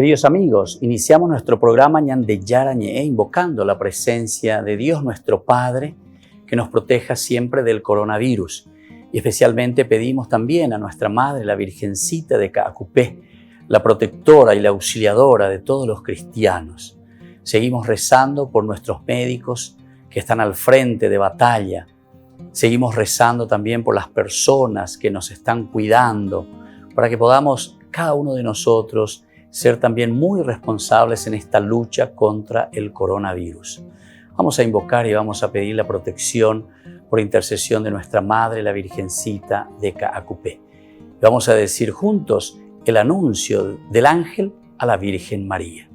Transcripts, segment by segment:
Queridos amigos, iniciamos nuestro programa Ñande Yarañe invocando la presencia de Dios nuestro Padre que nos proteja siempre del coronavirus. Y especialmente pedimos también a nuestra Madre, la Virgencita de Caacupé, la protectora y la auxiliadora de todos los cristianos. Seguimos rezando por nuestros médicos que están al frente de batalla. Seguimos rezando también por las personas que nos están cuidando, para que podamos, cada uno de nosotros, ser también muy responsables en esta lucha contra el coronavirus. Vamos a invocar y vamos a pedir la protección por intercesión de nuestra Madre, la Virgencita de Caacupé. Vamos a decir juntos el anuncio del ángel a la Virgen María.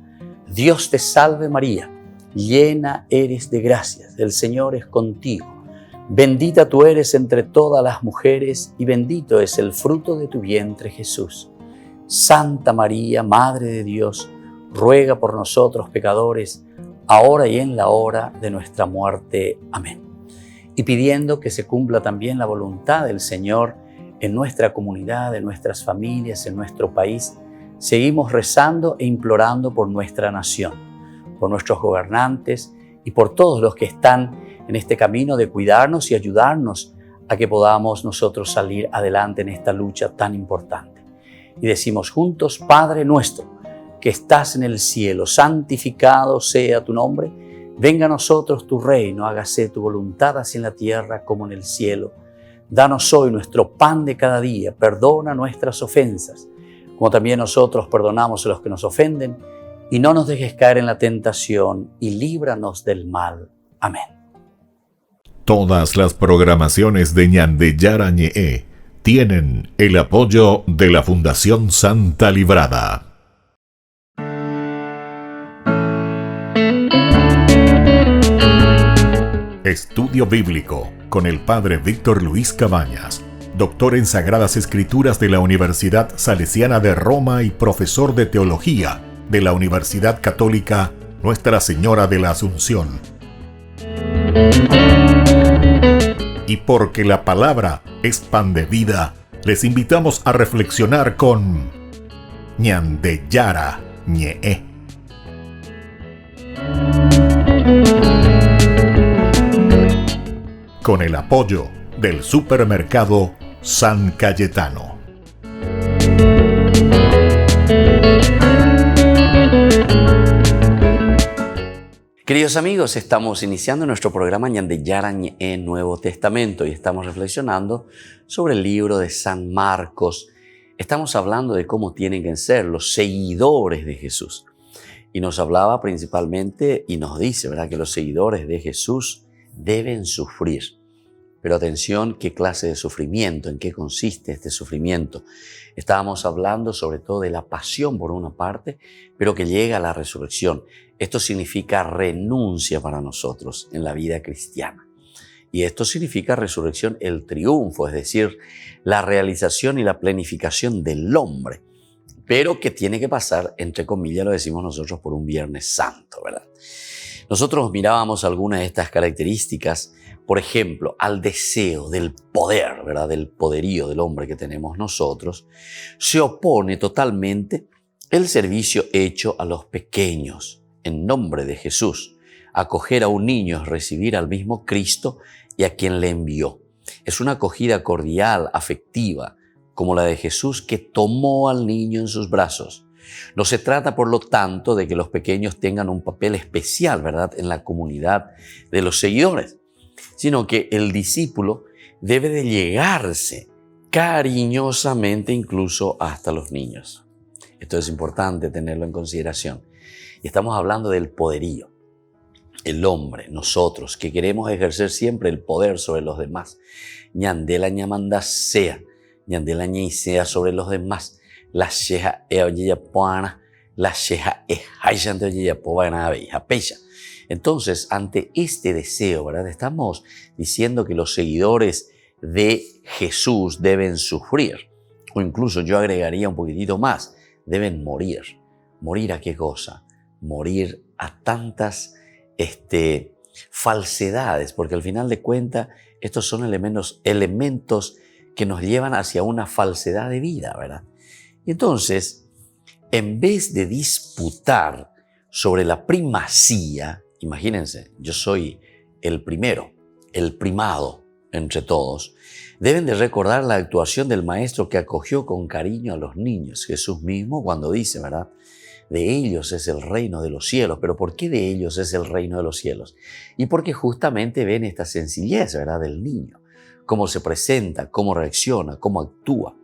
Dios te salve María, llena eres de gracias, el Señor es contigo. Bendita tú eres entre todas las mujeres y bendito es el fruto de tu vientre Jesús. Santa María, Madre de Dios, ruega por nosotros pecadores, ahora y en la hora de nuestra muerte. Amén. Y pidiendo que se cumpla también la voluntad del Señor en nuestra comunidad, en nuestras familias, en nuestro país, seguimos rezando e implorando por nuestra nación, por nuestros gobernantes y por todos los que están en este camino de cuidarnos y ayudarnos a que podamos nosotros salir adelante en esta lucha tan importante. Y decimos juntos, Padre nuestro, que estás en el cielo, santificado sea tu nombre. Venga a nosotros tu reino, hágase tu voluntad así en la tierra como en el cielo. Danos hoy nuestro pan de cada día, perdona nuestras ofensas, como también nosotros perdonamos a los que nos ofenden, y no nos dejes caer en la tentación, y líbranos del mal. Amén. Todas las programaciones de Ñande Yarañe tienen el apoyo de la Fundación Santa Librada. Estudio Bíblico con el Padre Víctor Luis Cabañas, doctor en Sagradas Escrituras de la Universidad Salesiana de Roma y profesor de Teología de la Universidad Católica Nuestra Señora de la Asunción. Y porque la palabra es pan de vida, les invitamos a reflexionar con Ñande Yarañe. Con el apoyo del supermercado San Cayetano. Queridos amigos, estamos iniciando nuestro programa Ñande Yarañe en Nuevo Testamento y estamos reflexionando sobre el libro de San Marcos. Estamos hablando de cómo tienen que ser los seguidores de Jesús. Y nos hablaba principalmente y nos dice, ¿verdad?, que los seguidores de Jesús deben sufrir. Pero atención, ¿qué clase de sufrimiento? ¿En qué consiste este sufrimiento? Estábamos hablando sobre todo de la pasión por una parte, pero que llega a la resurrección. Esto significa renuncia para nosotros en la vida cristiana. Y esto significa resurrección, el triunfo, es decir, la realización y la plenificación del hombre. Pero que tiene que pasar, entre comillas, lo decimos nosotros, por un Viernes Santo, ¿verdad? Nosotros mirábamos algunas de estas características, por ejemplo, al deseo del poder, ¿verdad?, del poderío del hombre que tenemos nosotros, se opone totalmente el servicio hecho a los pequeños, en nombre de Jesús. Acoger a un niño es recibir al mismo Cristo y a quien le envió. Es una acogida cordial, afectiva, como la de Jesús que tomó al niño en sus brazos. No se trata, por lo tanto, de que los pequeños tengan un papel especial, ¿verdad?, en la comunidad de los seguidores, sino que el discípulo debe de llegarse cariñosamente incluso hasta los niños. Esto es importante tenerlo en consideración. Y estamos hablando del poderío. El hombre, nosotros, que queremos ejercer siempre el poder sobre los demás. Ñandela ñamanda sea, ñandela ñisea sobre los demás. La sheja eoyeyapoana, la sheja ejayante oyeyapoana beija. Entonces, ante este deseo, ¿verdad?, estamos diciendo que los seguidores de Jesús deben sufrir. O incluso yo agregaría un poquitito más, deben morir. ¿Morir a qué cosa? Morir a tantas falsedades, porque al final de cuentas estos son elementos que nos llevan hacia una falsedad de vida, ¿verdad? Y entonces en vez de disputar sobre la primacía, imagínense, yo soy el primero, el primado entre todos, deben de recordar la actuación del maestro que acogió con cariño a los niños. Jesús mismo cuando dice, ¿verdad? De ellos es el reino de los cielos. ¿Pero por qué de ellos es el reino de los cielos? Y porque justamente ven esta sencillez, ¿verdad? Del niño, cómo se presenta, cómo reacciona, cómo actúa.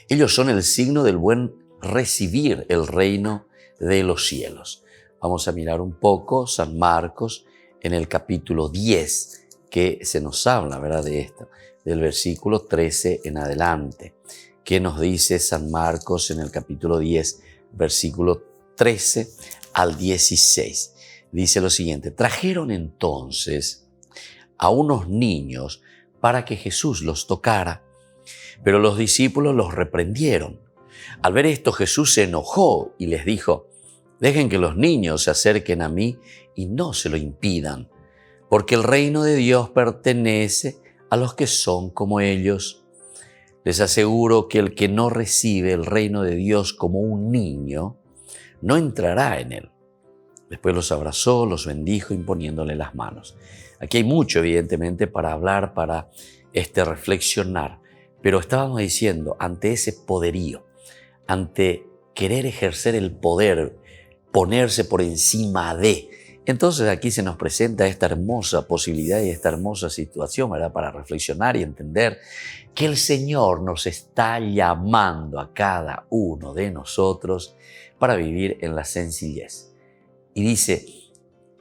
Ellos son el signo del buen recibir el reino de los cielos. Vamos a mirar un poco San Marcos en el capítulo 10, que se nos habla, ¿verdad? De esto, del versículo 13 en adelante. ¿Qué nos dice San Marcos en el capítulo 10, versículo 13 al 16? Dice lo siguiente: trajeron entonces a unos niños para que Jesús los tocara, pero los discípulos los reprendieron. Al ver esto, Jesús se enojó y les dijo: dejen que los niños se acerquen a mí y no se lo impidan, porque el reino de Dios pertenece a los que son como ellos. Les aseguro que el que no recibe el reino de Dios como un niño, no entrará en él. Después los abrazó, los bendijo imponiéndole las manos. Aquí hay mucho, evidentemente, para hablar, para reflexionar, pero estábamos diciendo, ante ese poderío, ante querer ejercer el poder, ponerse por encima de. Entonces aquí se nos presenta esta hermosa posibilidad y esta hermosa situación, ¿verdad? Para reflexionar y entender que el Señor nos está llamando a cada uno de nosotros para vivir en la sencillez. Y dice,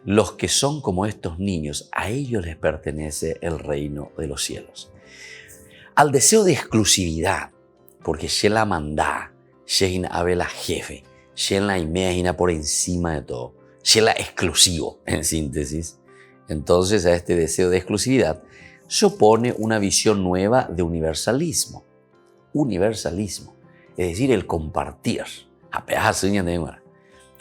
los que son como estos niños, a ellos les pertenece el reino de los cielos. Al deseo de exclusividad, porque Shela mandá, Shein Abela jefe, Shela imagina por encima de todo, Shela exclusivo, en síntesis. Entonces a este deseo de exclusividad se opone una visión nueva de universalismo. Universalismo, es decir, el compartir.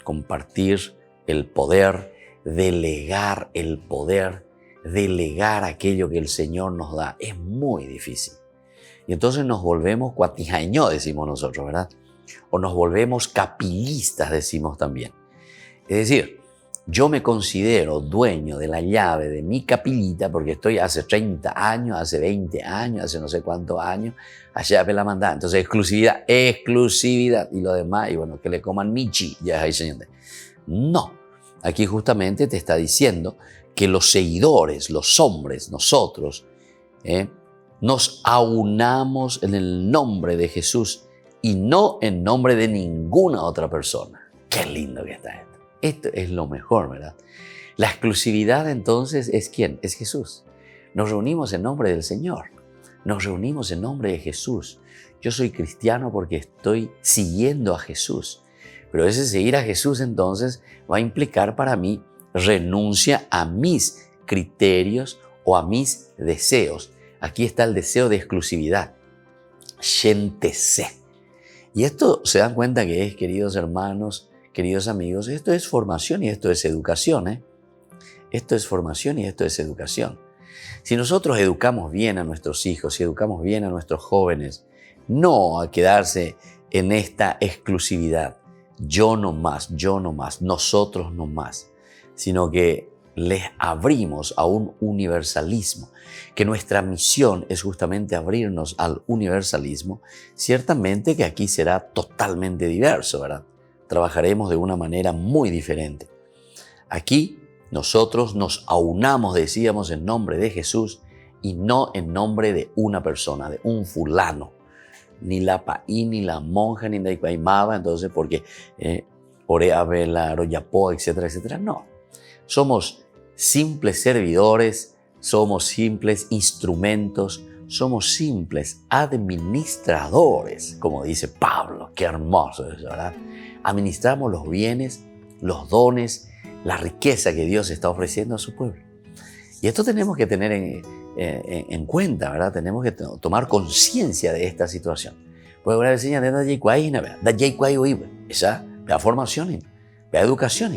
Compartir el poder, delegar el poder, delegar aquello que el Señor nos da. Es muy difícil. Y entonces nos volvemos cuatijañó, decimos nosotros, ¿verdad? O nos volvemos capilistas, decimos también. Es decir, yo me considero dueño de la llave de mi capillita porque estoy hace 30 años, hace 20 años, hace no sé cuántos años, allá me la mandaba. Entonces, exclusividad, exclusividad. Y lo demás, y bueno, que le coman michi, ya es ahí, señor. No, aquí justamente te está diciendo que los seguidores, los hombres, nosotros, nos aunamos en el nombre de Jesús y no en nombre de ninguna otra persona. Qué lindo que está esto. Esto es lo mejor, ¿verdad? La exclusividad entonces es ¿quién? Es Jesús. Nos reunimos en nombre del Señor. Nos reunimos en nombre de Jesús. Yo soy cristiano porque estoy siguiendo a Jesús. Pero ese seguir a Jesús entonces va a implicar para mí renuncia a mis criterios o a mis deseos. Aquí está el deseo de exclusividad. Shentese. Y esto se dan cuenta que es, queridos hermanos, queridos amigos, esto es formación y esto es educación. Esto es formación y esto es educación. Si nosotros educamos bien a nuestros hijos, si educamos bien a nuestros jóvenes, no a quedarse en esta exclusividad, yo no más, nosotros no más, sino que les abrimos a un universalismo, que nuestra misión es justamente abrirnos al universalismo, ciertamente que aquí será totalmente diverso, ¿verdad? Trabajaremos de una manera muy diferente. Aquí nosotros nos aunamos, decíamos, en nombre de Jesús y no en nombre de una persona, de un fulano. Ni la paí, ni la monja, ni la ipaimaba, entonces porque Orea, Vela, Royapó, etcétera, etcétera. No. Somos simples servidores, somos simples instrumentos, somos simples administradores, como dice Pablo. Qué hermoso es, ¿verdad? Administramos los bienes, los dones, la riqueza que Dios está ofreciendo a su pueblo. Y esto tenemos que tener en cuenta, ¿verdad? Tenemos que tomar conciencia de esta situación. Pues ahora enseñan de la formación, la educación,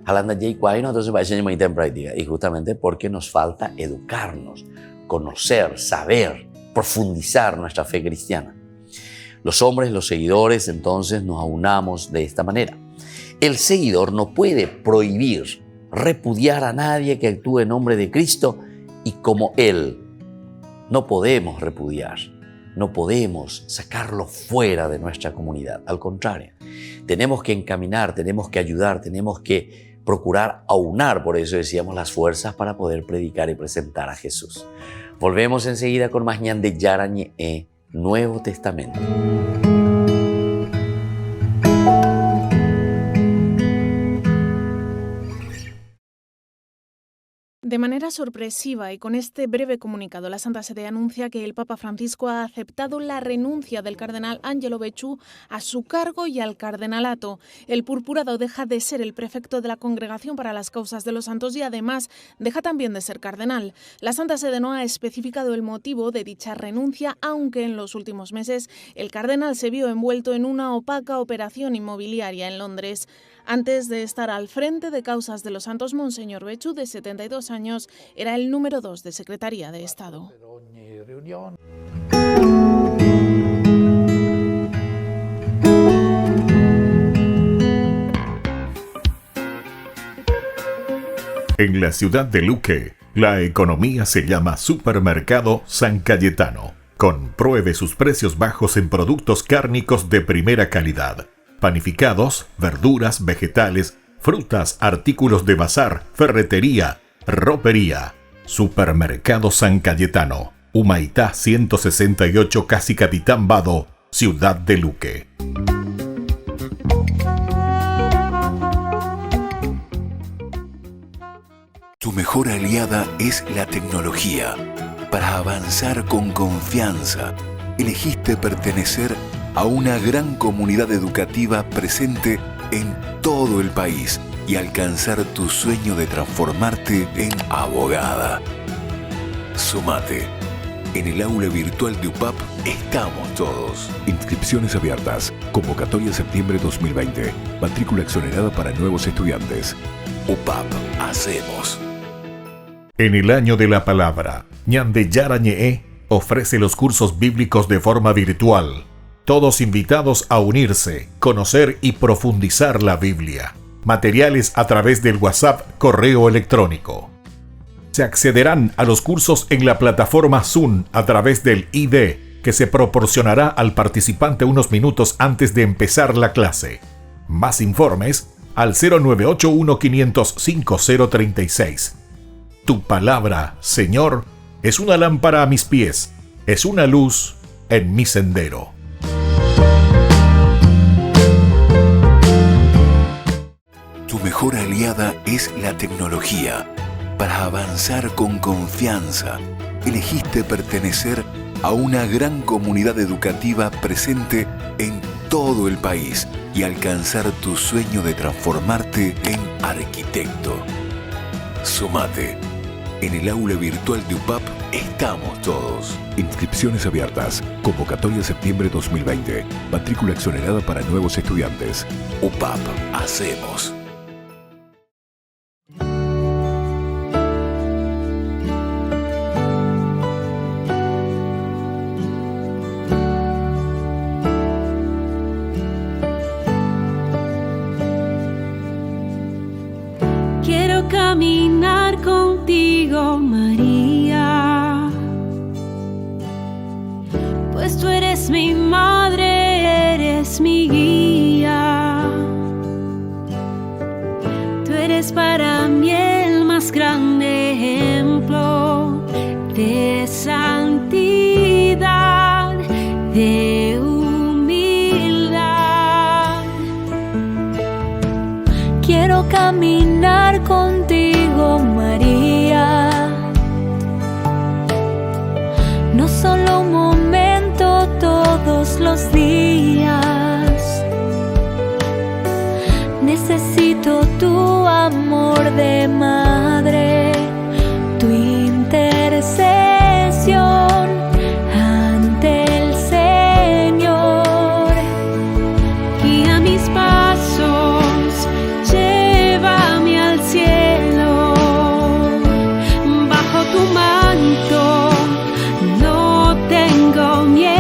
entonces va a enseñar en práctica. Y justamente porque nos falta educarnos, conocer, saber, profundizar nuestra fe cristiana. Los hombres, los seguidores, entonces nos aunamos de esta manera. El seguidor no puede prohibir, repudiar a nadie que actúe en nombre de Cristo, y como Él no podemos repudiar, no podemos sacarlo fuera de nuestra comunidad. Al contrario, tenemos que encaminar, tenemos que ayudar, tenemos que procurar aunar, por eso decíamos, las fuerzas para poder predicar y presentar a Jesús. Volvemos enseguida con más Ñande Yarañe, Nuevo Testamento. De manera sorpresiva y con este breve comunicado, la Santa Sede anuncia que el Papa Francisco ha aceptado la renuncia del cardenal Angelo Becciu a su cargo y al cardenalato. El purpurado deja de ser el prefecto de la Congregación para las Causas de los Santos y además deja también de ser cardenal. La Santa Sede no ha especificado el motivo de dicha renuncia, aunque en los últimos meses el cardenal se vio envuelto en una opaca operación inmobiliaria en Londres. Antes de estar al frente de Causas de los Santos, Monseñor Becciu, de 72 años, era el número 2 de Secretaría de Estado. En la ciudad de Luque, la economía se llama Supermercado San Cayetano. Compruebe sus precios bajos en productos cárnicos de primera calidad. Panificados, verduras, vegetales, frutas, artículos de bazar, ferretería, ropería. Supermercado San Cayetano, Humaitá 168, Casi Capitán Vado, Ciudad de Luque. Tu mejor aliada es la tecnología. Para avanzar con confianza, elegiste pertenecer a una gran comunidad educativa presente en todo el país y alcanzar tu sueño de transformarte en abogada. Sumate. En el aula virtual de UPAP estamos todos. Inscripciones abiertas. Convocatoria septiembre 2020. Matrícula exonerada para nuevos estudiantes. UPAP. Hacemos. En el año de la palabra, Ñande Yarañe ofrece los cursos bíblicos de forma virtual. Todos invitados a unirse, conocer y profundizar la Biblia. Materiales a través del WhatsApp, correo electrónico. Se accederán a los cursos en la plataforma Zoom a través del ID, que se proporcionará al participante unos minutos antes de empezar la clase. Más informes al 0981-500-5036. Tu palabra, Señor, es una lámpara a mis pies, es una luz en mi sendero. Tu mejor aliada es la tecnología. Para avanzar con confianza, elegiste pertenecer a una gran comunidad educativa presente en todo el país y alcanzar tu sueño de transformarte en arquitecto. Sumate. En el aula virtual de UPAP estamos todos. Inscripciones abiertas. Convocatoria septiembre 2020. Matrícula exonerada para nuevos estudiantes. UPAP. Hacemos. Quiero caminar contigo, María, pues tú eres mi madre, eres mi guía. Tú eres para mí el más grande ejemplo de santidad, de humildad. Quiero caminar contigo, María, no solo un momento, todos los días. Necesito tu amor de madre, tu intercesión ante el Señor. Guía mis pasos, llévame al cielo. Bajo tu manto no tengo miedo.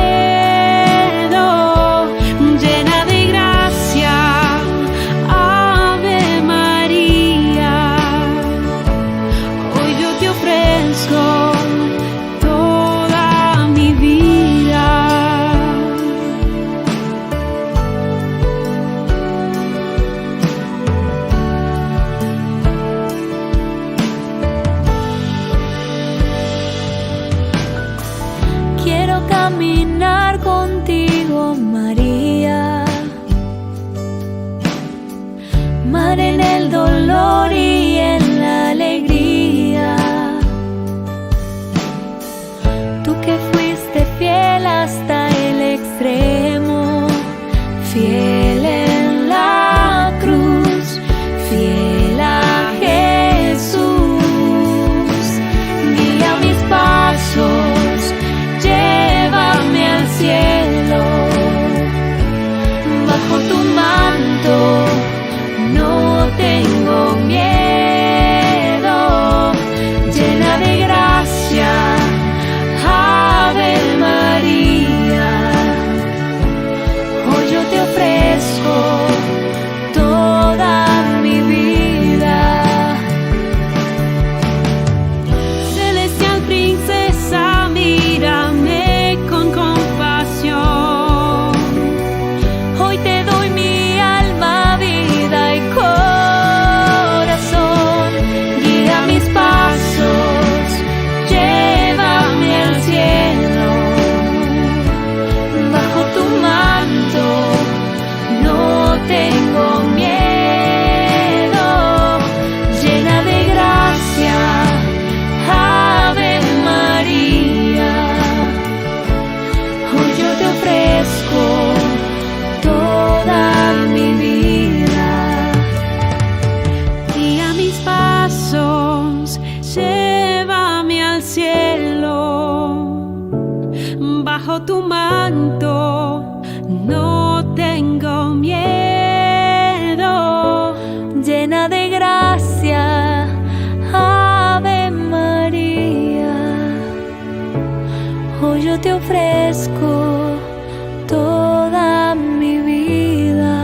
caminar contigo, María. Mar en el dolor y en la alegría. Tú que fuiste fiel hasta el extremo, fiel en la cruz, fiel a Jesús. Guía mis pasos, llévame al cielo. Bajo tu manto no tengo miedo, llena de gracia, Ave María. Hoy yo te ofrezco toda mi vida. Celestial princesa, mírame con compasión. Hoy te doy mi alma, vida y corazón. Guía mis pasos, llévame al cielo. Bajo tu manto no tengo miedo, llena de gracia, Ave María. Hoy yo te ofrezco toda mi vida. Guía mis pasos, llévame al cielo. Bajo tu manto no tengo miedo, llena de gracia, Ave María. Hoy yo te ofrezco toda mi vida.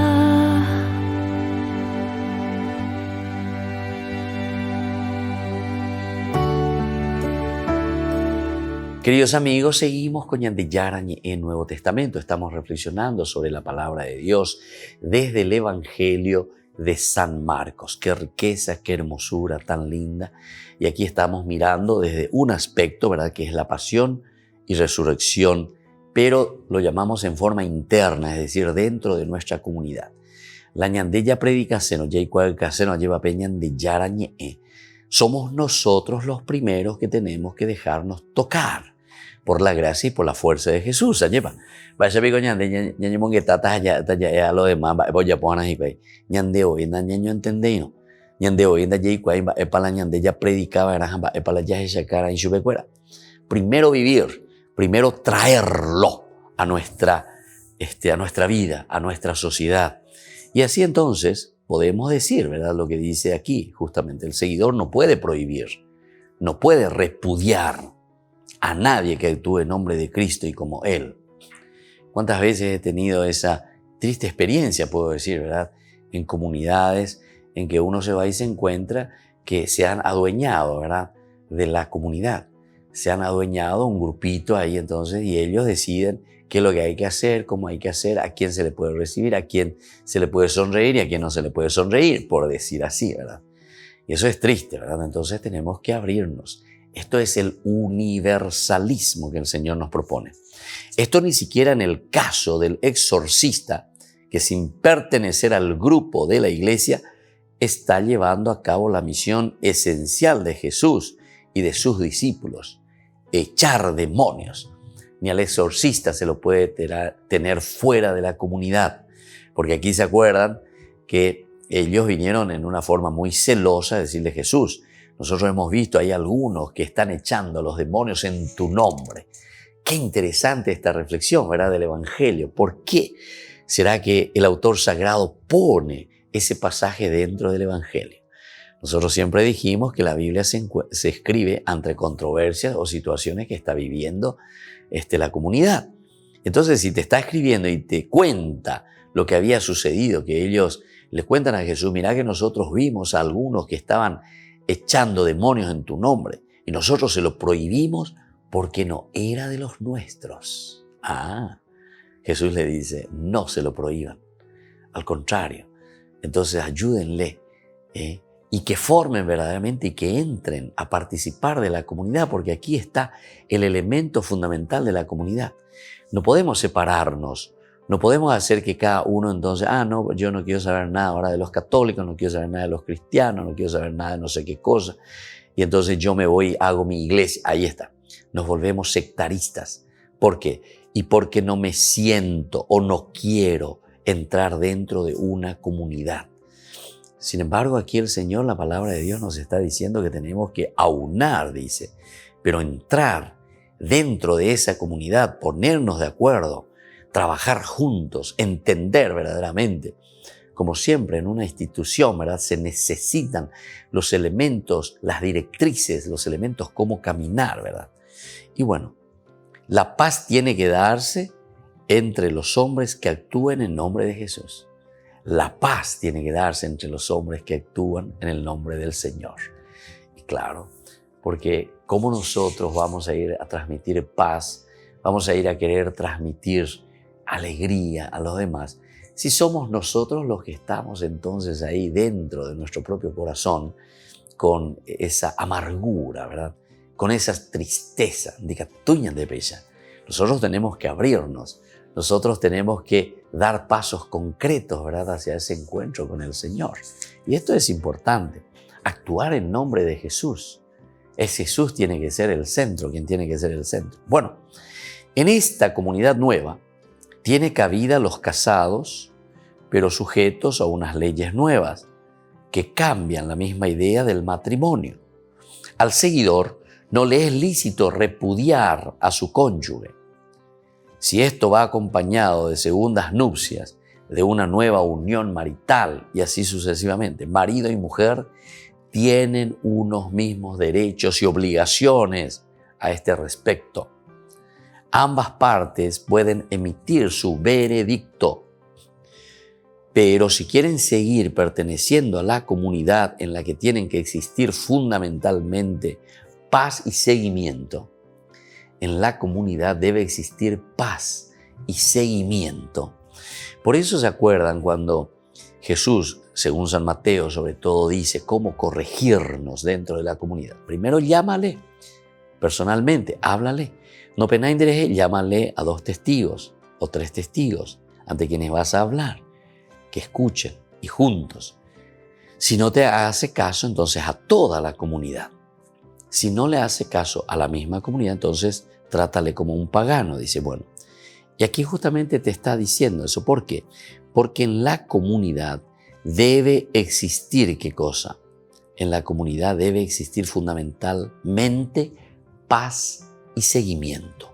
Queridos amigos, seguimos con Ñandeyarañe en Nuevo Testamento. Estamos reflexionando sobre la palabra de Dios desde el Evangelio de San Marcos. Qué riqueza, qué hermosura tan linda. Y aquí estamos mirando desde un aspecto, ¿verdad?, que es la pasión y resurrección, pero lo llamamos en forma interna, es decir, dentro de nuestra comunidad. La Ñandeya predicaseno, Yaicuacaseno, lleva Ñandeyarañe. Somos nosotros los primeros que tenemos que dejarnos tocar por la gracia y por la fuerza de Jesús. Lleva. Vaya pico ñande, ñaño monguetata, ya lo demás, voy a poner ahí, ñande hoy, ñaño entendeo. Ñande hoy, ñande cuay, para ñande ya predicaba, para ya esa cara en su becuera. Primero vivir, primero traerlo a nuestra vida, a nuestra sociedad. Y así entonces podemos decir, ¿verdad?, lo que dice aquí, justamente, el seguidor no puede prohibir, no puede repudiar a nadie que actúe en nombre de Cristo y como Él. ¿Cuántas veces he tenido esa triste experiencia, puedo decir, ¿verdad?, en comunidades en que uno se va y se encuentra que se han adueñado, ¿verdad?, de la comunidad. Se han adueñado un grupito ahí entonces y ellos deciden qué es lo que hay que hacer, cómo hay que hacer, a quién se le puede recibir, a quién se le puede sonreír y a quién no se le puede sonreír, por decir así, ¿verdad? Y eso es triste, ¿verdad? Entonces tenemos que abrirnos. Esto es el universalismo que el Señor nos propone. Esto ni siquiera en el caso del exorcista, que sin pertenecer al grupo de la iglesia, está llevando a cabo la misión esencial de Jesús y de sus discípulos, echar demonios. Ni al exorcista se lo puede tener fuera de la comunidad, porque aquí se acuerdan que ellos vinieron en una forma muy celosa a decirle: Jesús, nosotros hemos visto, hay algunos que están echando a los demonios en tu nombre. Qué interesante esta reflexión, ¿verdad?, del Evangelio. ¿Por qué será que el autor sagrado pone ese pasaje dentro del Evangelio? Nosotros siempre dijimos que la Biblia se escribe ante controversias o situaciones que está viviendo la comunidad. Entonces, si te está escribiendo y te cuenta lo que había sucedido, que ellos les cuentan a Jesús: mirá que nosotros vimos a algunos que estaban echando demonios en tu nombre y nosotros se lo prohibimos porque no era de los nuestros. Jesús le dice: no se lo prohíban, al contrario, entonces ayúdenle y que formen verdaderamente y que entren a participar de la comunidad, porque aquí está el elemento fundamental de la comunidad. No podemos separarnos, no podemos hacer que cada uno entonces, no, yo no quiero saber nada ahora de los católicos, no quiero saber nada de los cristianos, no quiero saber nada de no sé qué cosa, y entonces yo me voy, hago mi iglesia. Ahí está. Nos volvemos sectaristas. ¿Por qué? Y porque no me siento o no quiero entrar dentro de una comunidad. Sin embargo, aquí el Señor, la palabra de Dios nos está diciendo que tenemos que aunar, dice, pero entrar dentro de esa comunidad, ponernos de acuerdo, trabajar juntos, entender verdaderamente. Como siempre en una institución, ¿verdad? Se necesitan los elementos, las directrices, los elementos cómo caminar, ¿verdad? Y bueno, la paz tiene que darse entre los hombres que actúen en nombre de Jesús. La paz tiene que darse entre los hombres que actúan en el nombre del Señor. Y claro, porque ¿cómo nosotros vamos a ir a transmitir paz? Vamos a ir a querer transmitir alegría a los demás si somos nosotros los que estamos entonces ahí dentro de nuestro propio corazón con esa amargura, ¿verdad? Con esa tristeza, de pella. Nosotros tenemos que abrirnos, nosotros tenemos que dar pasos concretos, ¿verdad?, hacia ese encuentro con el Señor. Y esto es importante, actuar en nombre de Jesús. Es Jesús tiene que ser el centro, quien tiene que ser el centro. Bueno, en esta comunidad nueva tiene cabida los casados, pero sujetos a unas leyes nuevas que cambian la misma idea del matrimonio. Al seguidor no le es lícito repudiar a su cónyuge. Si esto va acompañado de segundas nupcias, de una nueva unión marital y así sucesivamente, marido y mujer tienen unos mismos derechos y obligaciones a este respecto. Ambas partes pueden emitir su veredicto, pero si quieren seguir perteneciendo a la comunidad en la que tienen que existir fundamentalmente paz y seguimiento, en la comunidad debe existir paz y seguimiento. Por eso se acuerdan cuando Jesús, según San Mateo, sobre todo dice cómo corregirnos dentro de la comunidad. Primero llámale personalmente, háblale. No penaindereje, llámale a 2 testigos o 3 testigos ante quienes vas a hablar, que escuchen y juntos. Si no te hace caso, entonces a toda la comunidad. Si no le hace caso a la misma comunidad, entonces trátale como un pagano, dice, bueno. Y aquí justamente te está diciendo eso. ¿Por qué? Porque en la comunidad debe existir, ¿qué cosa? En la comunidad debe existir fundamentalmente paz y seguimiento.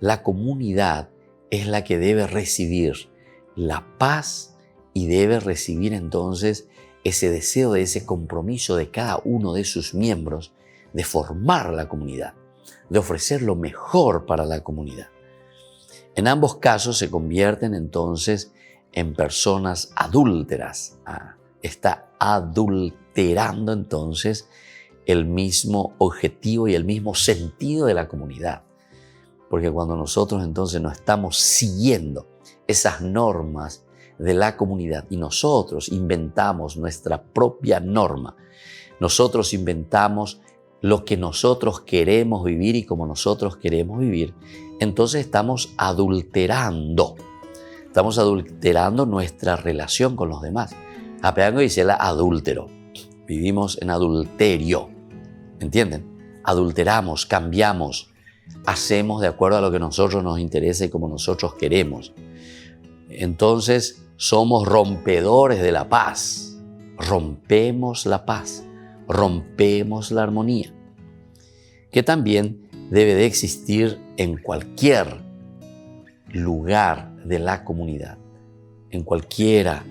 La comunidad es la que debe recibir la paz y debe recibir entonces ese deseo de ese compromiso de cada uno de sus miembros de formar la comunidad, de ofrecer lo mejor para la comunidad. En ambos casos se convierten entonces en personas adúlteras. Está adulterando entonces el mismo objetivo y el mismo sentido de la comunidad. Porque cuando nosotros entonces no estamos siguiendo esas normas de la comunidad y nosotros inventamos nuestra propia norma, nosotros inventamos lo que nosotros queremos vivir y como nosotros queremos vivir, entonces estamos adulterando nuestra relación con los demás. Apeando dice la adúltero. Vivimos en adulterio. ¿Entienden? Adulteramos, cambiamos, hacemos de acuerdo a lo que a nosotros nos interesa y como nosotros queremos. Entonces somos rompedores de la paz. Rompemos la paz, rompemos la armonía, que también debe de existir en cualquier lugar de la comunidad, en cualquiera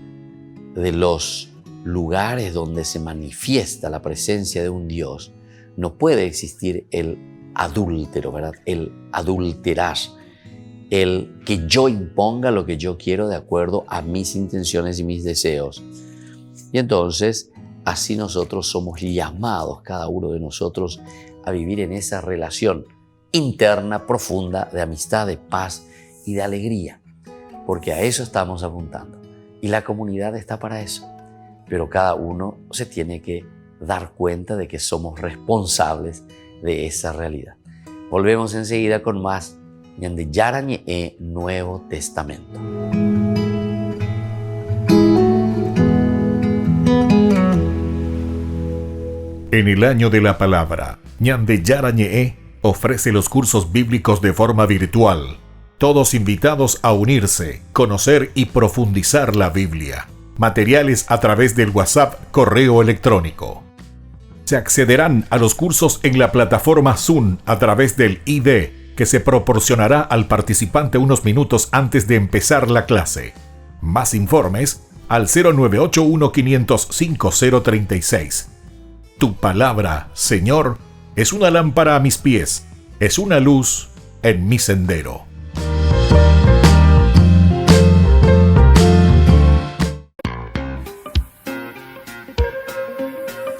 de los lugares donde se manifiesta la presencia de un Dios. No puede existir el adúltero, ¿verdad? El adulterar, el que yo imponga lo que yo quiero de acuerdo a mis intenciones y mis deseos. Y entonces, así nosotros somos llamados, cada uno de nosotros, a vivir en esa relación interna, profunda, de amistad, de paz y de alegría. Porque a eso estamos apuntando. Y la comunidad está para eso. pero cada uno se tiene que dar cuenta de que somos responsables de esa realidad. Volvemos enseguida con más Ñande Yarañe Nuevo Testamento. En el año de la palabra, Ñande Yarañe ofrece los cursos bíblicos de forma virtual. Todos invitados a unirse, conocer y profundizar la Biblia. Materiales a través del WhatsApp, correo electrónico. Se accederán a los cursos en la plataforma Zoom a través del ID, que se proporcionará al participante unos minutos antes de empezar la clase. Más informes al 0981-500-5036. Tu palabra, Señor, es una lámpara a mis pies, es una luz en mi sendero.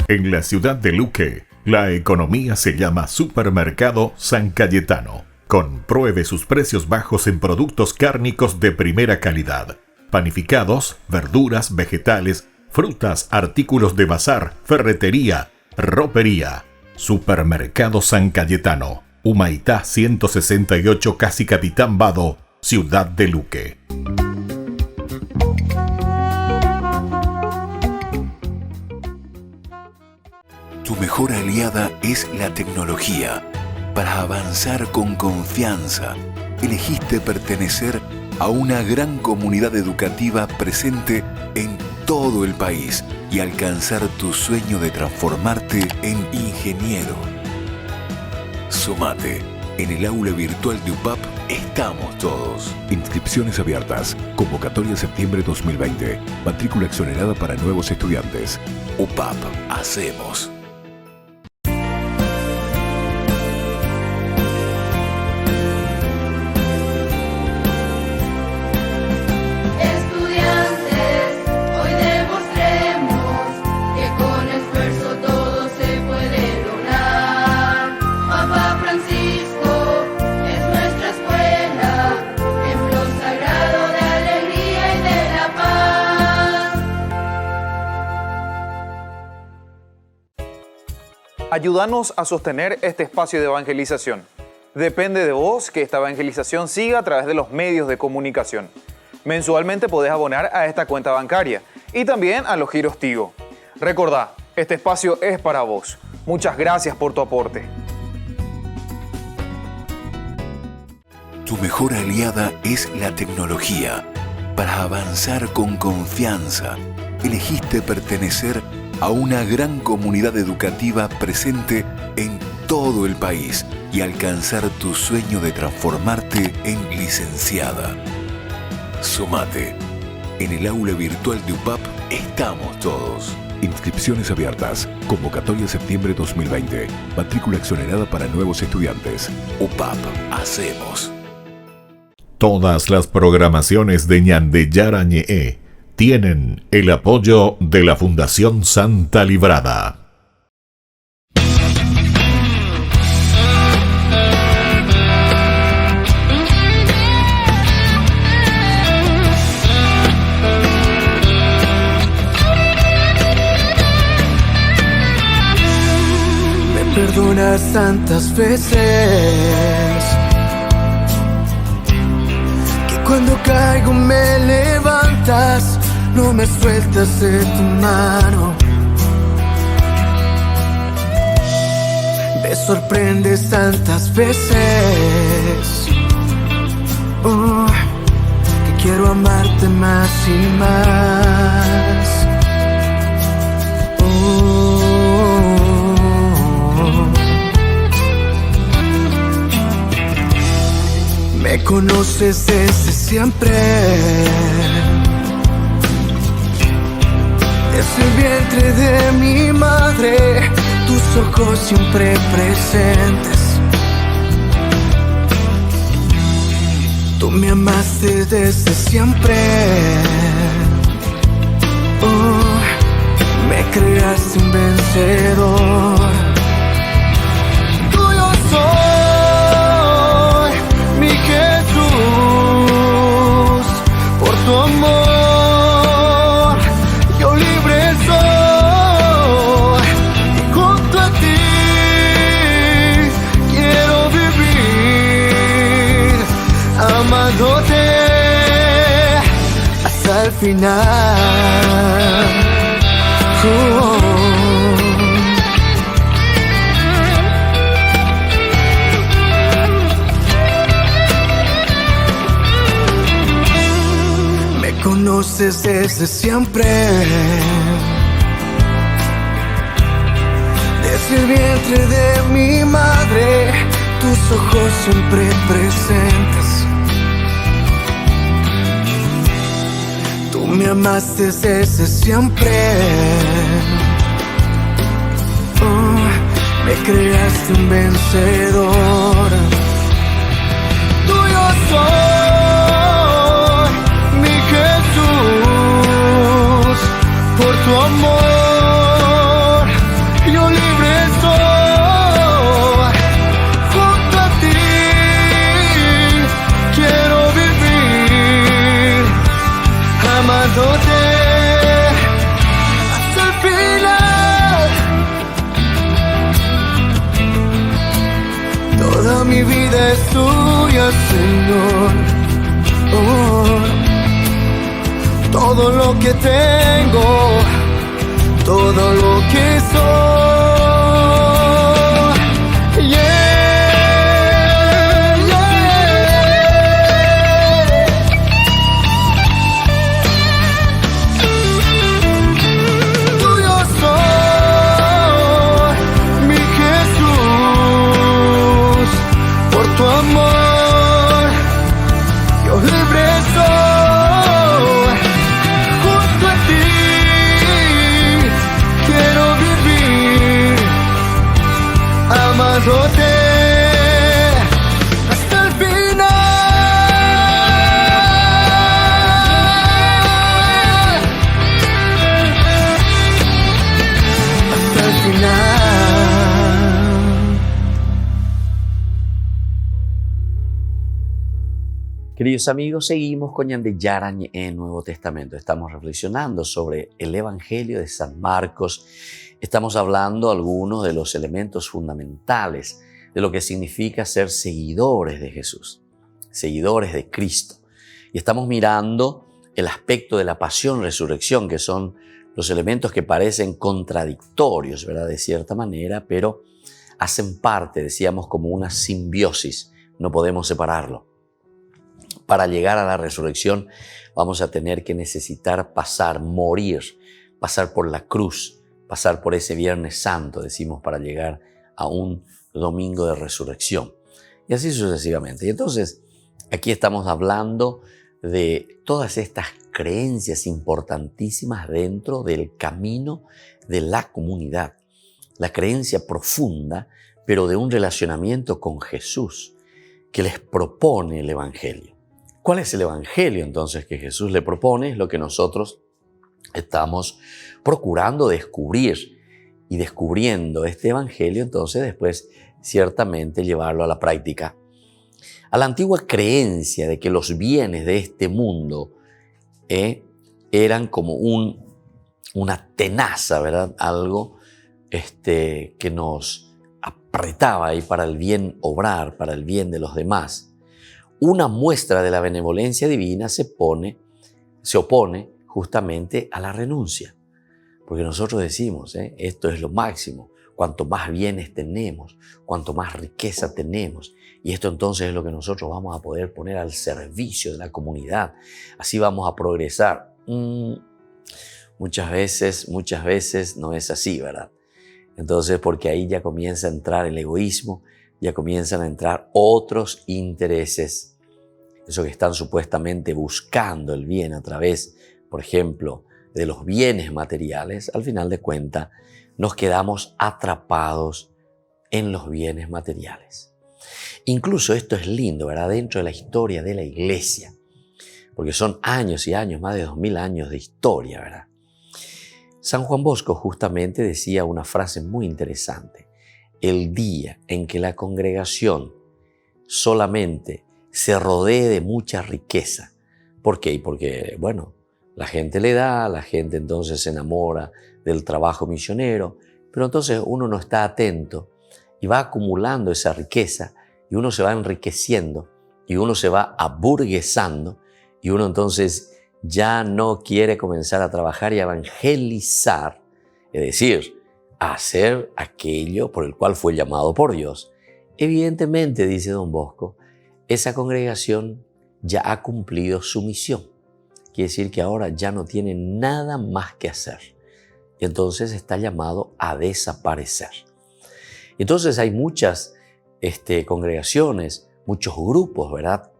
En la ciudad de Luque, la economía se llama Supermercado San Cayetano. Compruebe sus precios bajos en productos cárnicos de primera calidad. Panificados, verduras, vegetales, frutas, artículos de bazar, ferretería, ropería. Supermercado San Cayetano, Humaitá 168, Casi Capitán Vado, ciudad de Luque. Tu mejor aliada es la tecnología. Para avanzar con confianza, elegiste pertenecer a una gran comunidad educativa presente en todo el país y alcanzar tu sueño de transformarte en ingeniero. Sumate. En el aula virtual de UPAP estamos todos. Inscripciones abiertas. Convocatoria septiembre 2020. Matrícula exonerada para nuevos estudiantes. UPAP. Hacemos. Ayúdanos a sostener este espacio de evangelización. Depende de vos que esta evangelización siga a través de los medios de comunicación. Mensualmente podés abonar a esta cuenta bancaria y también a los giros Tigo. Recordá, este espacio es para vos. Muchas gracias por tu aporte. Tu mejor aliada es la tecnología. Para avanzar con confianza, elegiste pertenecer a una gran comunidad educativa presente en todo el país y alcanzar tu sueño de transformarte en licenciada. Sumate. En el aula virtual de UPAP estamos todos. Inscripciones abiertas. Convocatoria septiembre 2020. Matrícula exonerada para nuevos estudiantes. UPAP. Hacemos. Todas las programaciones de Ñande Yarañe tienen el apoyo de la Fundación Santa Librada. Me perdonas tantas veces que cuando caigo me levantas. No me sueltas de tu mano. Me sorprendes tantas veces que quiero amarte más y más. Me conoces desde siempre. Desde el vientre de mi madre, tus ojos siempre presentes. Tú me amaste desde siempre. Me creaste un vencedor. Tuyo soy, mi Jesús, por tu amor. amándote hasta el final. Me conoces desde siempre, desde el vientre de mi madre, tus ojos siempre presentes. Tú me amaste desde siempre. Me creaste un vencedor. Tuyo soy, mi Jesús, por tu amor yo libre soy. Junto a ti quiero vivir, amándote hasta el final. Toda mi vida es tuya, Señor. Todo lo que tengo, todo lo que soy. Yeah, yeah. Tuyo soy, mi Jesús, por tu amor yo libre soy. Junto a ti quiero vivir, amándote hasta el final. Hasta el final. Queridos amigos, seguimos con Yandeyaran en Nuevo Testamento. Estamos reflexionando sobre el Evangelio de San Marcos. Estamos hablando algunos de los elementos fundamentales de lo que significa ser seguidores de Jesús, seguidores de Cristo. Y estamos mirando el aspecto de la pasión-resurrección, que son los elementos que parecen contradictorios, ¿verdad? De cierta manera, pero hacen parte, decíamos, como una simbiosis. No podemos separarlo. Para llegar a la resurrección vamos a tener que necesitar morir, pasar por la cruz, pasar por ese Viernes Santo, decimos, para llegar a un domingo de resurrección. Y así sucesivamente. Y entonces, aquí estamos hablando de todas estas creencias importantísimas dentro del camino de la comunidad. La creencia profunda, pero de un relacionamiento con Jesús, que les propone el Evangelio. ¿Cuál es el Evangelio entonces que Jesús le propone? Es lo que nosotros estamos procurando descubrir. Y descubriendo este Evangelio, entonces después ciertamente llevarlo a la práctica. A la antigua creencia de que los bienes de este mundo eran como una tenaza, ¿verdad? Algo que nos apretaba ahí para el bien obrar, para el bien de los demás. Una muestra de la benevolencia divina se opone justamente a la renuncia. Porque nosotros decimos, esto es lo máximo. Cuanto más bienes tenemos, cuanto más riqueza tenemos. Y esto entonces es lo que nosotros vamos a poder poner al servicio de la comunidad. Así vamos a progresar. Muchas veces no es así, ¿verdad? Entonces, porque ahí ya comienza a entrar el egoísmo, ya comienzan a entrar otros intereses. Eso que están supuestamente buscando el bien a través, por ejemplo, de los bienes materiales, al final de cuentas nos quedamos atrapados en los bienes materiales. Incluso esto es lindo, ¿verdad? Dentro de la historia de la iglesia, porque son años y años, más de 2000 años de historia, ¿verdad? San Juan Bosco justamente decía una frase muy interesante. El día en que la congregación solamente se rodee de mucha riqueza. ¿Por qué? Porque, bueno, la gente le da, la gente entonces se enamora del trabajo misionero, pero entonces uno no está atento y va acumulando esa riqueza y uno se va enriqueciendo y y uno se va aburguesando y uno entonces ya no quiere comenzar a trabajar y a evangelizar, es decir, a hacer aquello por el cual fue llamado por Dios. Evidentemente, dice don Bosco, esa congregación ya ha cumplido su misión. Quiere decir que ahora ya no tiene nada más que hacer. Y entonces está llamado a desaparecer. Entonces hay muchas congregaciones, muchos grupos, ¿verdad?,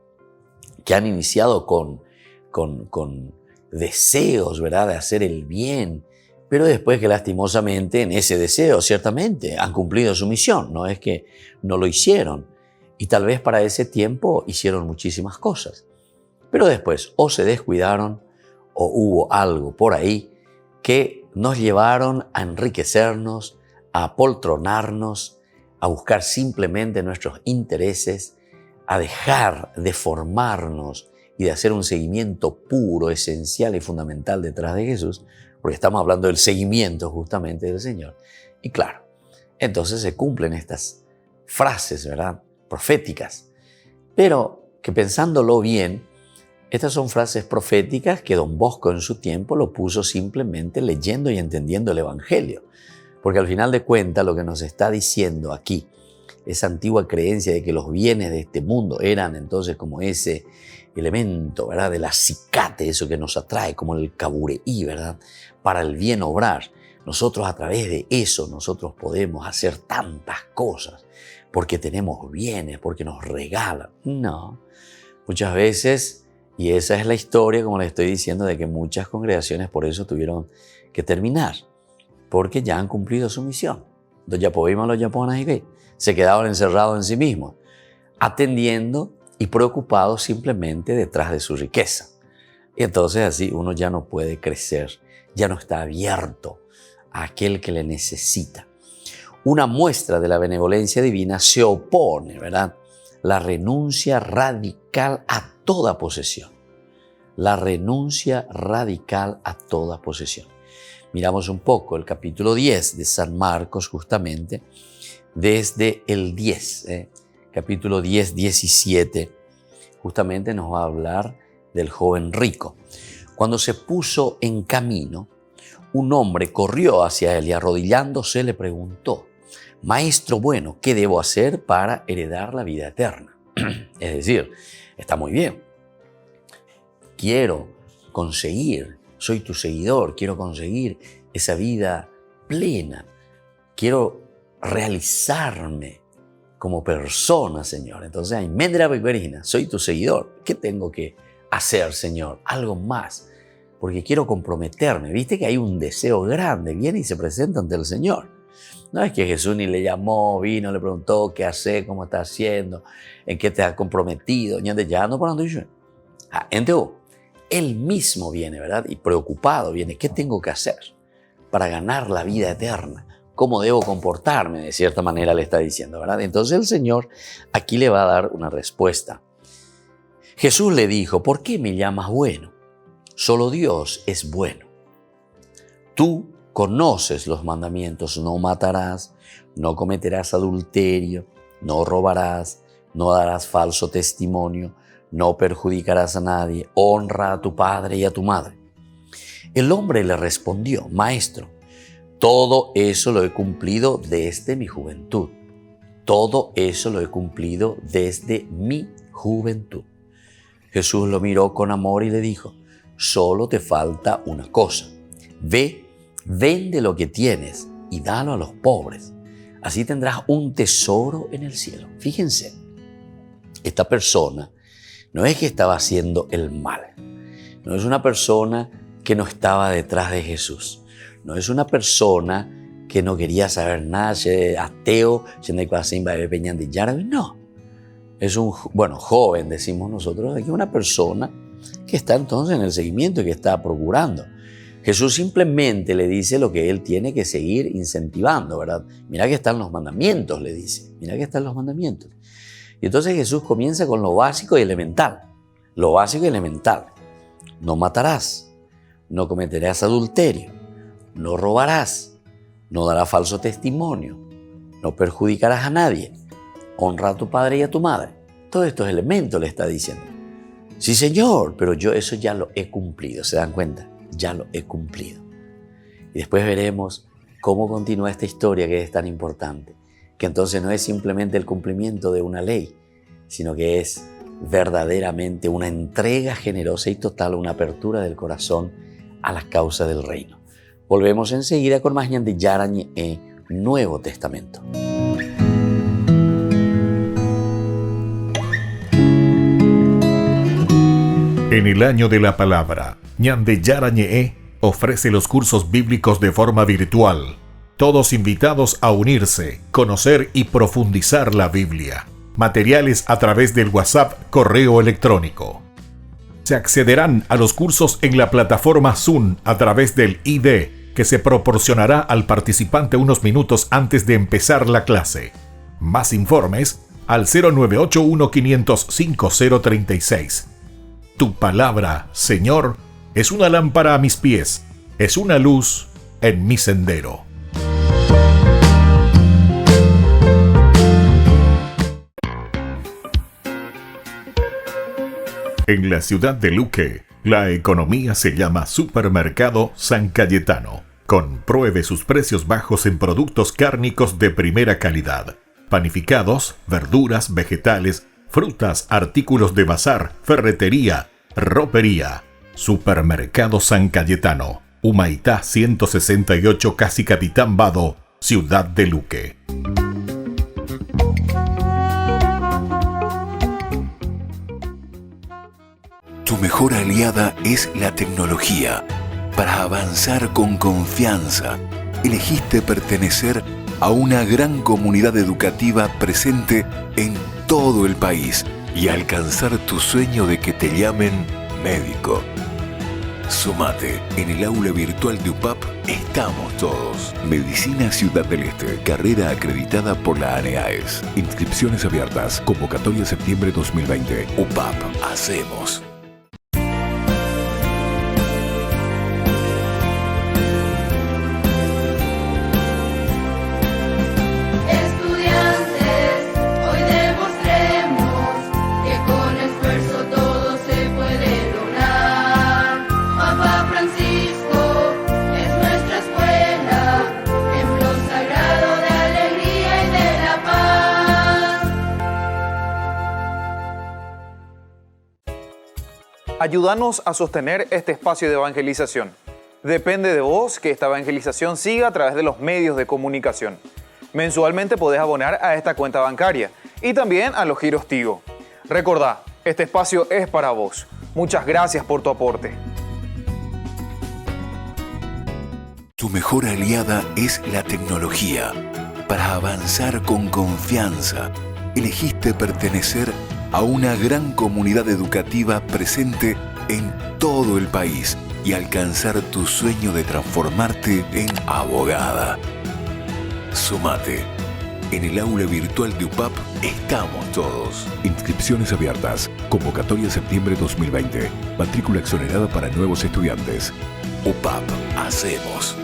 que han iniciado con deseos, ¿verdad?, de hacer el bien, pero después que lastimosamente en ese deseo ciertamente han cumplido su misión, no es que no lo hicieron, y tal vez para ese tiempo hicieron muchísimas cosas, pero después o se descuidaron o hubo algo por ahí que nos llevaron a enriquecernos, a apoltronarnos, a buscar simplemente nuestros intereses, a dejar de formarnos y de hacer un seguimiento puro, esencial y fundamental detrás de Jesús, porque estamos hablando del seguimiento justamente del Señor. Y claro, entonces se cumplen estas frases, ¿verdad?, proféticas, pero que pensándolo bien, estas son frases proféticas que don Bosco en su tiempo lo puso simplemente leyendo y entendiendo el Evangelio, porque al final de cuentas lo que nos está diciendo aquí, esa antigua creencia de que los bienes de este mundo eran entonces como ese elemento, ¿verdad?, del acicate, eso que nos atrae, como el cabureí, ¿verdad?, para el bien obrar. Nosotros a través de eso, nosotros podemos hacer tantas cosas, porque tenemos bienes, porque nos regalan. No, muchas veces, y esa es la historia, como les estoy diciendo, de que muchas congregaciones por eso tuvieron que terminar, porque ya han cumplido su misión. Los yapovimas, los yaponas y qué, se quedaron encerrados en sí mismos, atendiendo y preocupados simplemente detrás de su riqueza. Y entonces así uno ya no puede crecer, ya no está abierto a aquel que le necesita. Una muestra de la benevolencia divina se opone, ¿verdad?, la renuncia radical a toda posesión. La renuncia radical a toda posesión. Miramos un poco el capítulo 10 de San Marcos, justamente, desde el 10, capítulo 10, 17, justamente nos va a hablar del joven rico. Cuando se puso en camino, un hombre corrió hacia él y arrodillándose le preguntó: Maestro bueno, ¿qué debo hacer para heredar la vida eterna? Es decir, está muy bien. Quiero conseguir, soy tu seguidor, quiero conseguir esa vida plena. Quiero realizarme como persona, Señor. Entonces, Mendra Beguerina, soy tu seguidor. ¿Qué tengo que hacer, Señor? Algo más, porque quiero comprometerme. Viste que hay un deseo grande, viene y se presenta ante el Señor. No es que Jesús ni le llamó, vino, le preguntó qué hace, cómo está haciendo, en qué te has comprometido, ni ande ya no por donde yo. Entonces, él mismo viene, ¿verdad? Y preocupado viene, ¿qué tengo que hacer para ganar la vida eterna? ¿Cómo debo comportarme? De cierta manera le está diciendo, ¿verdad? Entonces el Señor aquí le va a dar una respuesta. Jesús le dijo: ¿por qué me llamas bueno? Solo Dios es bueno. Tú conoces los mandamientos: no matarás, no cometerás adulterio, no robarás, no darás falso testimonio, no perjudicarás a nadie, honra a tu padre y a tu madre. El hombre le respondió: Maestro, todo eso lo he cumplido desde mi juventud. Todo eso lo he cumplido desde mi juventud. Jesús lo miró con amor y le dijo: solo te falta una cosa. Ve, vende lo que tienes y dalo a los pobres. Así tendrás un tesoro en el cielo. Fíjense, esta persona no es que estaba haciendo el mal. No es una persona que no estaba detrás de Jesús. No es una persona que no quería saber nada, ateo, no. Es un, joven, decimos nosotros, es una persona que está entonces en el seguimiento y que está procurando. Jesús simplemente le dice lo que él tiene que seguir incentivando, ¿verdad? Mira que están los mandamientos, le dice. Mira que están los mandamientos. Y entonces Jesús comienza con lo básico y elemental. Lo básico y elemental. No matarás, no cometerás adulterio, no robarás, no darás falso testimonio, no perjudicarás a nadie, honra a tu padre y a tu madre. todos estos elementos le está diciendo. Sí, Señor, pero yo eso ya lo he cumplido. ¿Se dan cuenta? Ya lo he cumplido. Y después veremos cómo continúa esta historia que es tan importante. Que entonces no es simplemente el cumplimiento de una ley, sino que es verdaderamente una entrega generosa y total, una apertura del corazón a la causa del reino. Volvemos enseguida con más Ñande Yarañe Nuevo Testamento. En el año de la palabra, Ñande Yarañe ofrece los cursos bíblicos de forma virtual. Todos invitados a unirse, conocer y profundizar la Biblia. Materiales a través del WhatsApp, correo electrónico. Se accederán a los cursos en la plataforma Zoom a través del ID, que se proporcionará al participante unos minutos antes de empezar la clase. Más informes al 0981-500-5036. Tu palabra, Señor, es una lámpara a mis pies, es una luz en mi sendero. En la ciudad de Luque, la economía se llama Supermercado San Cayetano. Compruebe sus precios bajos en productos cárnicos de primera calidad. Panificados, verduras, vegetales, frutas, artículos de bazar, ferretería, ropería. Supermercado San Cayetano, Humaitá 168, Casi Capitán Vado, ciudad de Luque. Tu mejor aliada es la tecnología. Para avanzar con confianza, elegiste pertenecer a una gran comunidad educativa presente en todo el país y alcanzar tu sueño de que te llamen médico. Sumate. En el aula virtual de UPAP estamos todos. Medicina Ciudad del Este. Carrera acreditada por la ANEAES. Inscripciones abiertas. Convocatoria septiembre 2020. UPAP. Hacemos. Ayúdanos a sostener este espacio de evangelización. Depende de vos que esta evangelización siga a través de los medios de comunicación. Mensualmente podés abonar a esta cuenta bancaria y también a los giros Tigo. Recordá, este espacio es para vos. Muchas gracias por tu aporte. Tu mejor aliada es la tecnología. Para avanzar con confianza, elegiste pertenecer a una gran comunidad educativa presente en todo el país y alcanzar tu sueño de transformarte en abogada. Sumate. En el aula virtual de UPAP estamos todos. Inscripciones abiertas. Convocatoria septiembre 2020. Matrícula exonerada para nuevos estudiantes. UPAP. Hacemos.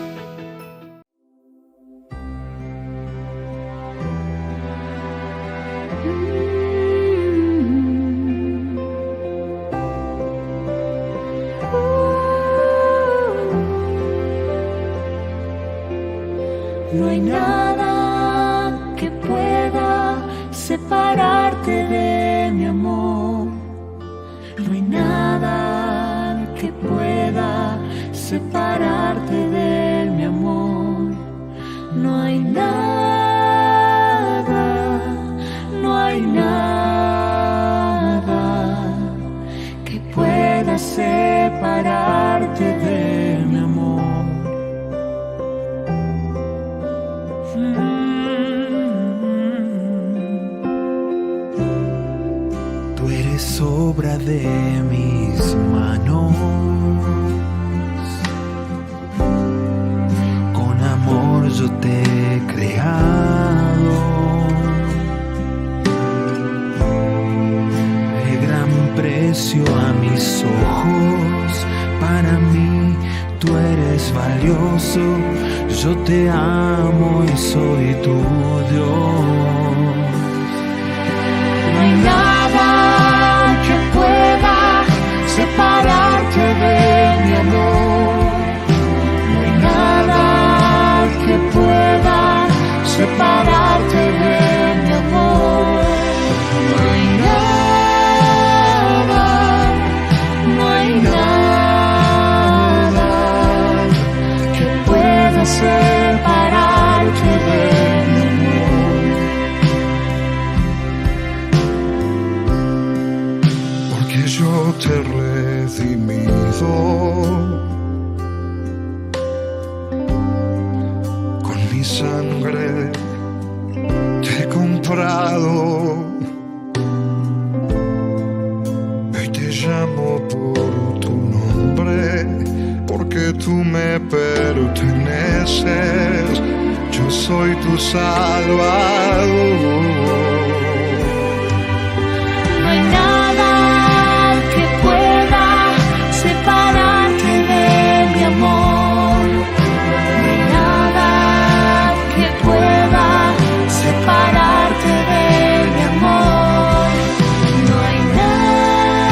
No hay nada que pueda separarte de mi amor. No hay nada que pueda separarte de mi amor. No hay nada, no hay nada que pueda separarte de mi amor. Tú eres obra de mis manos, con amor yo te he creado, de gran precio a mis ojos, para mí tú eres valioso, yo te amo y soy tu Dios. No hay nada te he redimido. Con mi sangre te he comprado. Hoy te llamo por tu nombre, porque tú me perteneces. Yo soy tu Salvador. No hay nada que pueda separarte de mi amor. No hay nada que pueda separarte de mi amor. No hay nada,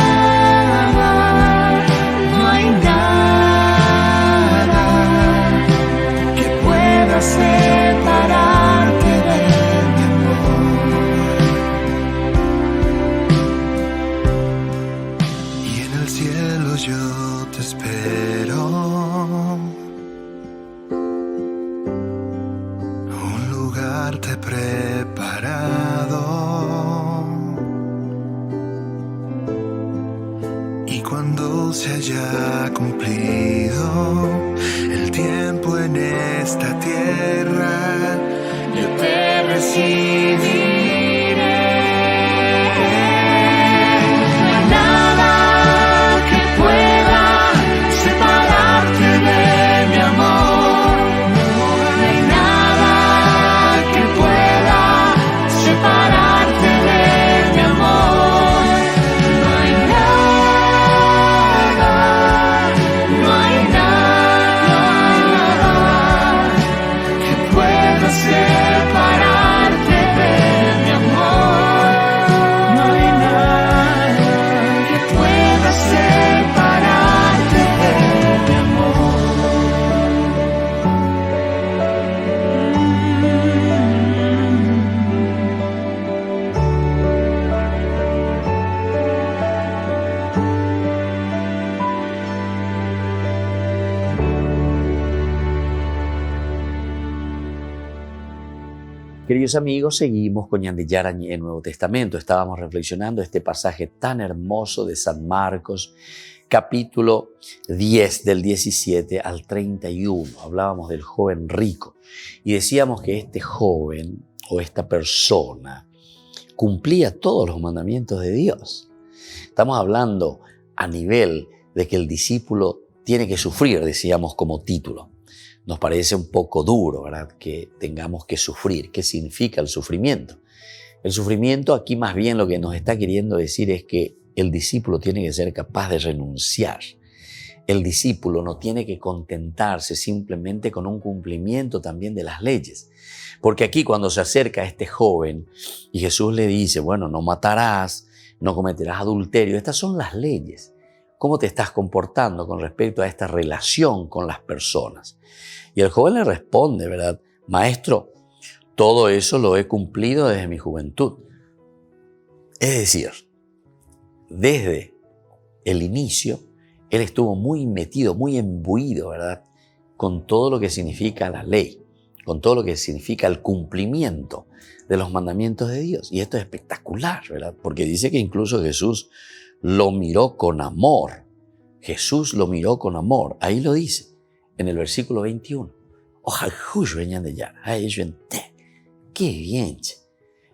no hay nada que pueda separarte de mi amor. Y en el cielo yo te espero, un lugar te he preparado. Y cuando se haya cumplido el tiempo en esta tierra, yo te recibiré. No hay nada que pueda separarte de mi amor. No hay nada que pueda separarte de mi amor. No hay nada, no hay nada que pueda separarte de mi amor. No hay nada que pueda separarte de mi amor. Queridos amigos, seguimos con Ñandiyara en Nuevo Testamento. Estábamos reflexionando este pasaje tan hermoso de San Marcos, capítulo 10, del 17 al 31. Hablábamos del joven rico y decíamos que este joven o esta persona cumplía todos los mandamientos de Dios. Estamos hablando a nivel de que el discípulo tiene que sufrir, decíamos como título. Nos parece un poco duro, ¿verdad?, que tengamos que sufrir. ¿Qué significa el sufrimiento? El sufrimiento aquí más bien lo que nos está queriendo decir es que el discípulo tiene que ser capaz de renunciar. El discípulo no tiene que contentarse simplemente con un cumplimiento también de las leyes. Porque aquí cuando se acerca a este joven y Jesús le dice, bueno, no matarás, no cometerás adulterio, estas son las leyes. ¿Cómo te estás comportando con respecto a esta relación con las personas? Y el joven le responde, ¿verdad? Maestro, todo eso lo he cumplido desde mi juventud. Es decir, desde el inicio, él estuvo muy metido, muy imbuido, ¿verdad?, con todo lo que significa la ley, con todo lo que significa el cumplimiento de los mandamientos de Dios. Y esto es espectacular, ¿verdad? Porque dice que incluso Jesús lo miró con amor. Jesús lo miró con amor. Ahí lo dice, en el versículo 21. Ojalá venían de allá. Qué bien, che.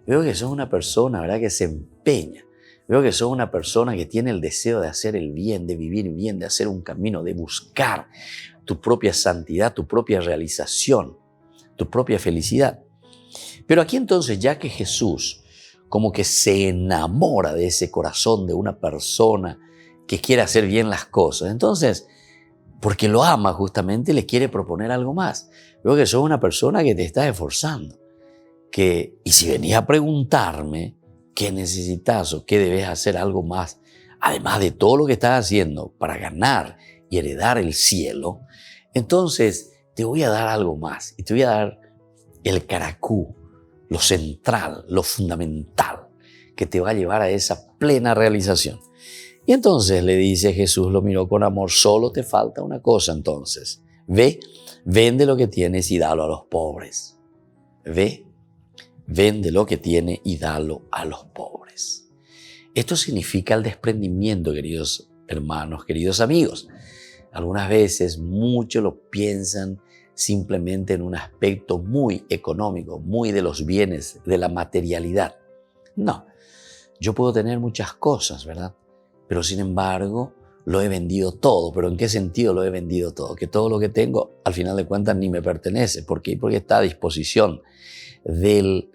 Veo que sos una persona, ¿verdad?, que se empeña. Veo que sos una persona que tiene el deseo de hacer el bien, de vivir bien, de hacer un camino, de buscar tu propia santidad, tu propia realización, tu propia felicidad. Pero aquí entonces, ya que Jesús como que se enamora de ese corazón de una persona que quiere hacer bien las cosas, entonces, porque lo ama justamente, le quiere proponer algo más. Veo que sos una persona que te estás esforzando. Y si venís a preguntarme qué necesitas o qué debes hacer algo más, además de todo lo que estás haciendo para ganar y heredar el cielo, entonces te voy a dar algo más y te voy a dar el caracú, lo central, lo fundamental, que te va a llevar a esa plena realización. Y entonces le dice Jesús, lo miró con amor, solo te falta una cosa entonces. Ve, vende lo que tienes y dalo a los pobres. Ve, vende lo que tienes y dalo a los pobres. Esto significa el desprendimiento, queridos hermanos, queridos amigos. Algunas veces muchos lo piensan simplemente en un aspecto muy económico, muy de los bienes, de la materialidad. No, yo puedo tener muchas cosas, ¿verdad? Pero sin embargo, lo he vendido todo. ¿Pero en qué sentido lo he vendido todo? Que todo lo que tengo, al final de cuentas, ni me pertenece. ¿Por qué? Porque está a disposición de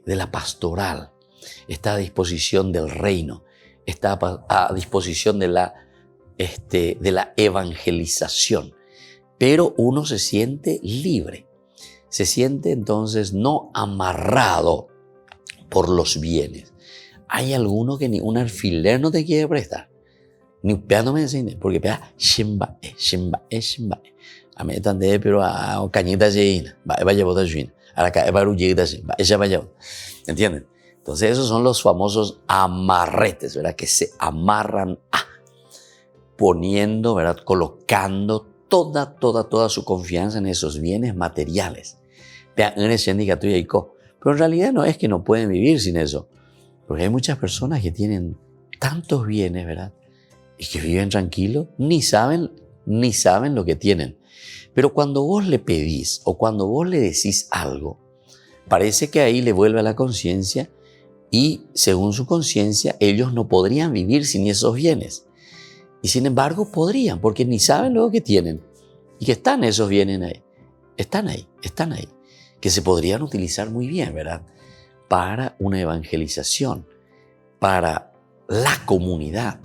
la pastoral, está a disposición del reino, está a disposición de la evangelización. Pero uno se siente libre, se siente entonces no amarrado por los bienes. Hay alguno que ni un alfiler no te quiere prestar, ni peándome encima, porque pea shimba. A mí también, pero a cañita llena, vaya botar llena, a la calle barullita llena, ella vaya. ¿Entienden? Entonces esos son los famosos amarretes, ¿verdad? Que se amarran poniendo, ¿verdad? Colocando toda su confianza en esos bienes materiales. Pero en realidad no es que no pueden vivir sin eso, porque hay muchas personas que tienen tantos bienes, ¿verdad? Y que viven tranquilos, ni saben lo que tienen. Pero cuando vos le pedís o cuando vos le decís algo, parece que ahí le vuelve a la conciencia y según su conciencia ellos no podrían vivir sin esos bienes. Y sin embargo podrían, porque ni saben lo que tienen y que están esos bienes ahí. Están ahí. Que se podrían utilizar muy bien, ¿verdad? Para una evangelización, para la comunidad,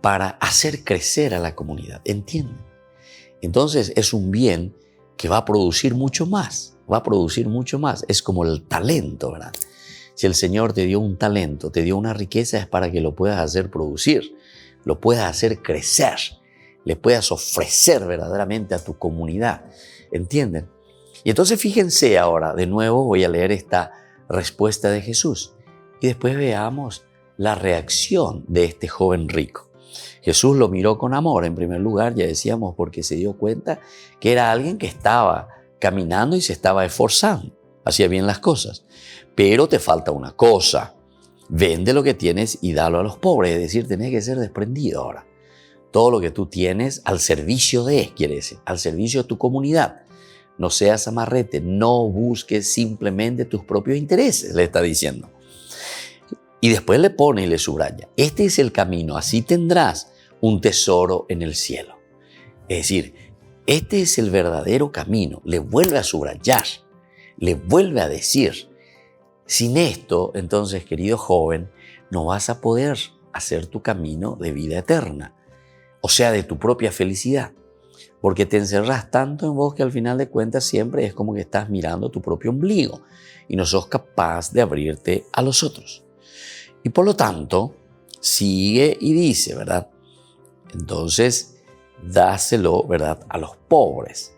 para hacer crecer a la comunidad. ¿Entienden? Entonces es un bien que va a producir mucho más. Es como el talento, ¿verdad? Si el Señor te dio un talento, te dio una riqueza, es para que lo puedas hacer producir, lo puedas hacer crecer, le puedas ofrecer verdaderamente a tu comunidad. ¿Entienden? Y entonces fíjense ahora, de nuevo voy a leer esta respuesta de Jesús y después veamos la reacción de este joven rico. Jesús lo miró con amor, en primer lugar, ya decíamos, porque se dio cuenta que era alguien que estaba caminando y se estaba esforzando, hacía bien las cosas. Pero te falta una cosa, vende lo que tienes y dalo a los pobres, es decir, tenés que ser desprendido ahora. Todo lo que tú tienes al servicio de, quiere decir, al servicio de tu comunidad. No seas amarrete, no busques simplemente tus propios intereses, le está diciendo. Y después le pone y le subraya, este es el camino, así tendrás un tesoro en el cielo. Es decir, este es el verdadero camino, le vuelve a subrayar, le vuelve a decir. Sin esto, entonces, querido joven, no vas a poder hacer tu camino de vida eterna, o sea, de tu propia felicidad, porque te encerras tanto en vos que al final de cuentas siempre es como que estás mirando tu propio ombligo y no sos capaz de abrirte a los otros. Y por lo tanto, sigue y dice, ¿verdad? Entonces, dáselo, ¿verdad?, a los pobres.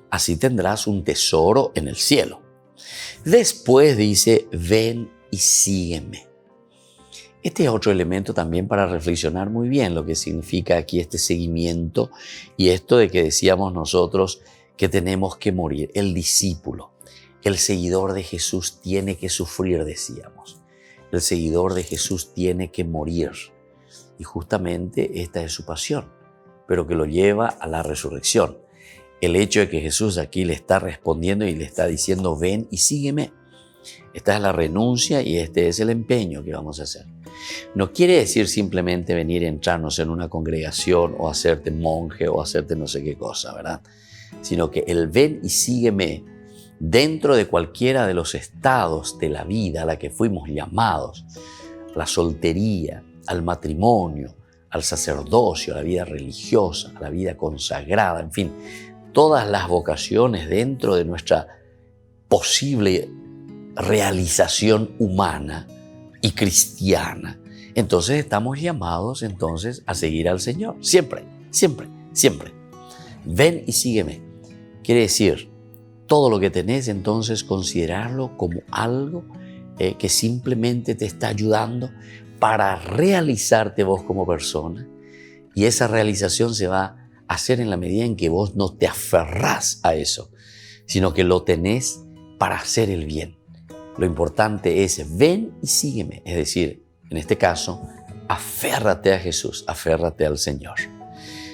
Así tendrás un tesoro en el cielo. Después dice, ven y sígueme. Este es otro elemento también para reflexionar muy bien lo que significa aquí este seguimiento y esto de que decíamos nosotros que tenemos que morir. El discípulo, el seguidor de Jesús tiene que sufrir, decíamos. El seguidor de Jesús tiene que morir. Y justamente esta es su pasión, pero que lo lleva a la resurrección. El hecho de que Jesús aquí le está respondiendo y le está diciendo, ven y sígueme. Esta es la renuncia y este es el empeño que vamos a hacer. No quiere decir simplemente venir a entrarnos en una congregación o hacerte monje o hacerte no sé qué cosa, ¿verdad? Sino que el ven y sígueme dentro de cualquiera de los estados de la vida a la que fuimos llamados, la soltería, al matrimonio, al sacerdocio, a la vida religiosa, a la vida consagrada, en fin, todas las vocaciones dentro de nuestra posible realización humana y cristiana. Entonces estamos llamados entonces a seguir al Señor, siempre. Ven y sígueme. Quiere decir, todo lo que tenés entonces considerarlo como algo que simplemente te está ayudando para realizarte vos como persona, y esa realización se va a hacer en la medida en que vos no te aferrás a eso, sino que lo tenés para hacer el bien. Lo importante es ven y sígueme, es decir, En este caso, aférrate a Jesús, aférrate al Señor.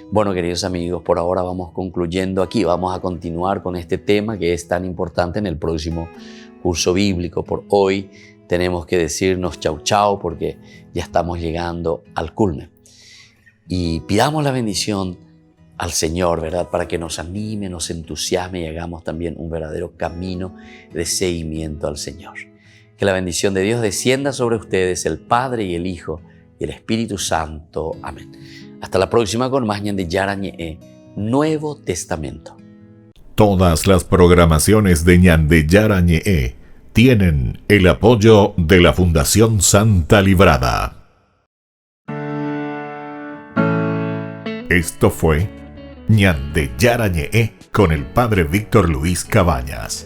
Bueno, queridos amigos, por ahora vamos concluyendo aquí. Vamos a continuar con este tema que es tan importante en el próximo curso bíblico. Por hoy tenemos que decirnos chau chau porque ya estamos llegando al culmen. Y pidamos la bendición al Señor, ¿verdad? Para que nos anime, nos entusiasme y hagamos también un verdadero camino de seguimiento al Señor. Que la bendición de Dios descienda sobre ustedes, el Padre y el Hijo y el Espíritu Santo. Amén. Hasta la próxima con más Ñande Yarañe, Nuevo Testamento. Todas las programaciones de Ñande Yarañe tienen el apoyo de la Fundación Santa Librada. Esto fue Ñande Yarañe con el Padre Víctor Luis Cabañas.